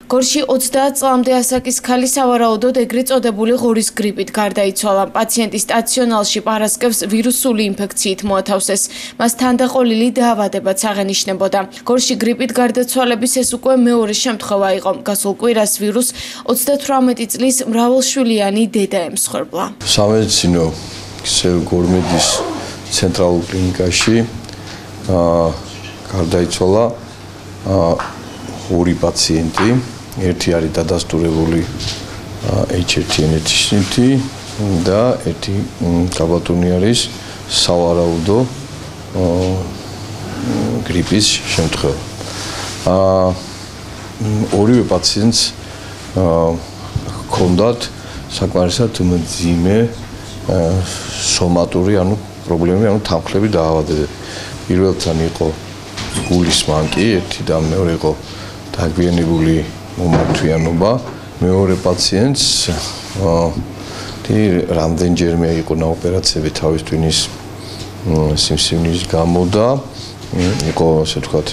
გორში 30 წლამდე ასაკის ქალი სავარაუდოდ ეგრეთ წოდებული ღორის გრიპით გარდაიცვალა. პაციენტი სტაციონარში პარასკევს ვირუსული ინფექციით მოათავსეს. მას თანდაყოლილი დაავადებაც აღენიშნებოდა. გორში გრიპით გარდაცვალების ეს უკვე მეორე შემთხვევა იყო. გასულ კვირას ვირუს 38 წლის მრავალშვილიანი დედა ემსხვერპლა. სამედიცინო გორმედის ცენტრალურ კლინიკაში გარდაიცვალა ორი პაციენტი. ერთი არის დადასტურებული H1N1 და ერთი გაბატონი არის სავარაუდო გრიპის შემთხვევა. ორივე პაციენტს ჰქონდათ საკმარისად მძიმე სომატური, პრობლემები, თანხლები დაავადებები. პირველთან იყო გულის მანკი, ერთი და მეორე იყო დაგვიანებული მომართვიანობა. მეორე პაციენტს რამდენჯერმე იყო ნაოპერაციები თავის ტვინის სიმსივნის გამო და იყო ასე ვთქვათ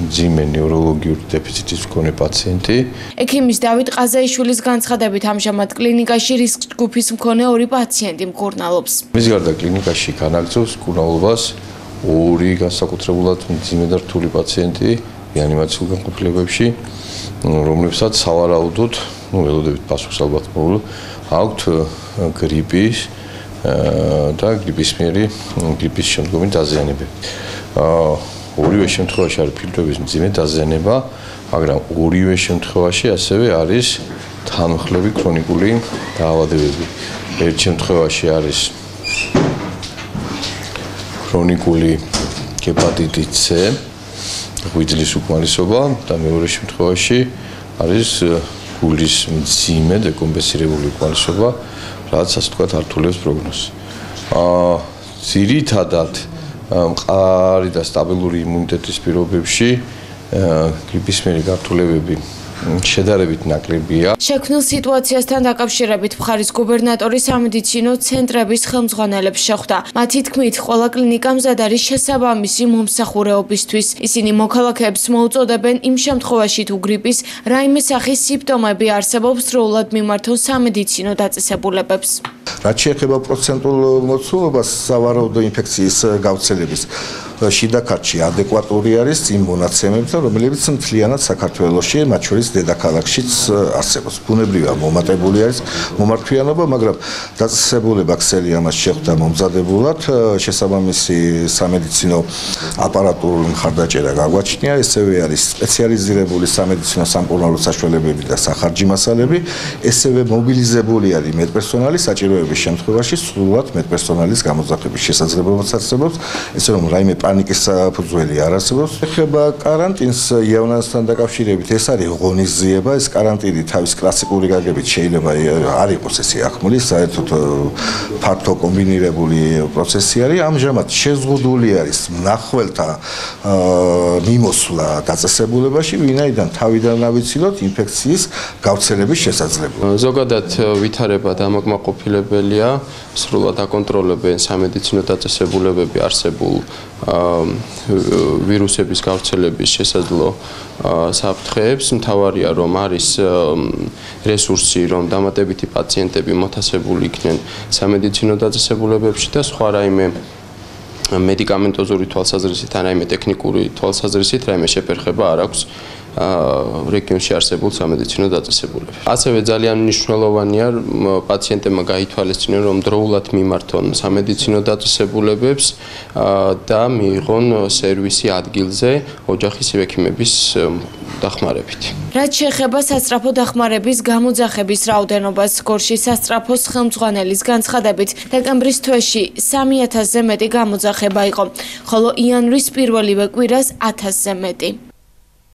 მძიმე ნევროლოგიური დეფიციტის მქონე პაციენტი. ექიმის დავით ყაზაიშვილის განცხადებით ამჟამად კლინიკაში რისკ ჯგუფის მქონე ორი პაციენტი მკურნალობს. მის გარდა კლინიკაში განაგრძობს მკურნალობას ორი განსაკუთრებულად მძიმე და რთული პაციენტი რეანიმაციულ განყოფილებებში, რომლებსაც სავარაუდოდ, ველოდებით პასუხს ალბათ მოვლ, აქვთ გრიპის და გრიპის შემდგომი დაზიანებები. ორივე შემთხვევაში არის ფილტვების მძიმე დაზიანება, მაგრამ ორივე შემთხვევაში ასევე არის თანხლები ქრონიკული დაავადებები. ერთ შემთხვევაში არის ქრონიკული ჰეპატიტი C, ღვიძლის უკმარისობა და მეორე შემთხვევაში არის გულის მძიმე დეკომპენსირებული უკმარისობა, რაც ასე ვთქვათ ართულებს პროგნოზს. ძირითადად მყარი და სტაბილური იმუნიტეტის პირობებში გრიპისმიერი გართულებები შედარებით ნაკლებია. შექმნილ სიტუაციასთან დაკავშირებით მხარის გუბერნატორი სამედიცინო ცენტრების ხელმძღვანელებს შეხვდა. მათი თქმით, ყველა კლინიკა მზად არის შესაბამისი მომსახურეობისთვის. ისინი მოქალაქეებს მოუწოდებენ იმ შემთხვევაში, თუ გრიპის რაიმე სახის სიმპტომები არსებობს, სრულად მიმართონ სამედიცინო დაწესებულებებს. რაც შეეხება პროცენტულ მოცულობას სავარაუდო ინფექციის გავრცელების შიდა ქართლში ადეკვატური არის იმ მონაცემებთან, რომლებიც მთლიანად საქართველოში, მათ შორის დედაქალაქშიც არსებობს. ბუნებრივია მომატებული არის მომართვიანობა, მაგრამ დაწესებულება ქსელი ამას შეხვდა მომზადებულად, შესაბამისი სამედიცინო აპარატურული მხარდაჭერა გაგვაჩნია, ესევე არის სპეციალიზირებული სამედიცინო სამკურნალო საშუალებები და სახარჯი მასალები, ესევე მობილიზებული არის მედპერსონალი საჭიროების შემთხვევაში სრულად მედპერსონალის გამოძახების შესაძლებლობაც არსებობს, ესე რომ რაიმე პანიკის საფუძველი არ არსებობს. ეხება კარანტინს იავნასთან დაკავშირებით, ეს არის ღონისძიება, ეს კარანტინი თავის კლასიკური გაგებით შეიძლება არ იყოს ესე ახმული, საერთოდ ფართო კომბინირებული პროცესი არის. ამჟამად შეზღუდული არის მნახველთა მიმოსვლა დაწესებულებაში, ვინაიდან თავიდან ავიცილოთ ინფექციის გავრცელების შესაძლებლობა. ზოგადად ვითარება დამაკმაყოფილებელია, სრულად აკონტროლებენ სამედიცინო დაწესებულებები არსებულ ვირუსების გავრცელების შესაძლო საფრთხეებს. მთავარია, რომ არის რესურსი, რომ დამატებითი პაციენტები მოთასებული იქნენ სამედიცინო დაწესებულებებში და სხვა რაიმე მედიკამენტოზური თვალსაზრისით, ან რაიმე ტექნიკური თვალსაზრისით რაიმე შეფერხება არ აქვს რეგიონში არსებულ სამედიცინო დაწესებულებებს. ასევე ძალიან მნიშვნელოვანია პაციენტებმა გაითვალისწინონ, რომ დროულად მიმართონ სამედიცინო დაწესებულებებს და მიიღონ სერვისი ადგილზე ოჯახის ექიმების დახმარებით. რაც შეეხება სასწრაფო დახმარების გამოძახების რაოდენობას, გორში სასწრაფოს ხელმძღვანელის განცხადებით, დეკემბრის თვეში 3000-ზე მეტი გამოძახება იყო, ხოლო იანვრის პირველივე კვირას 1000-ზე მეტი.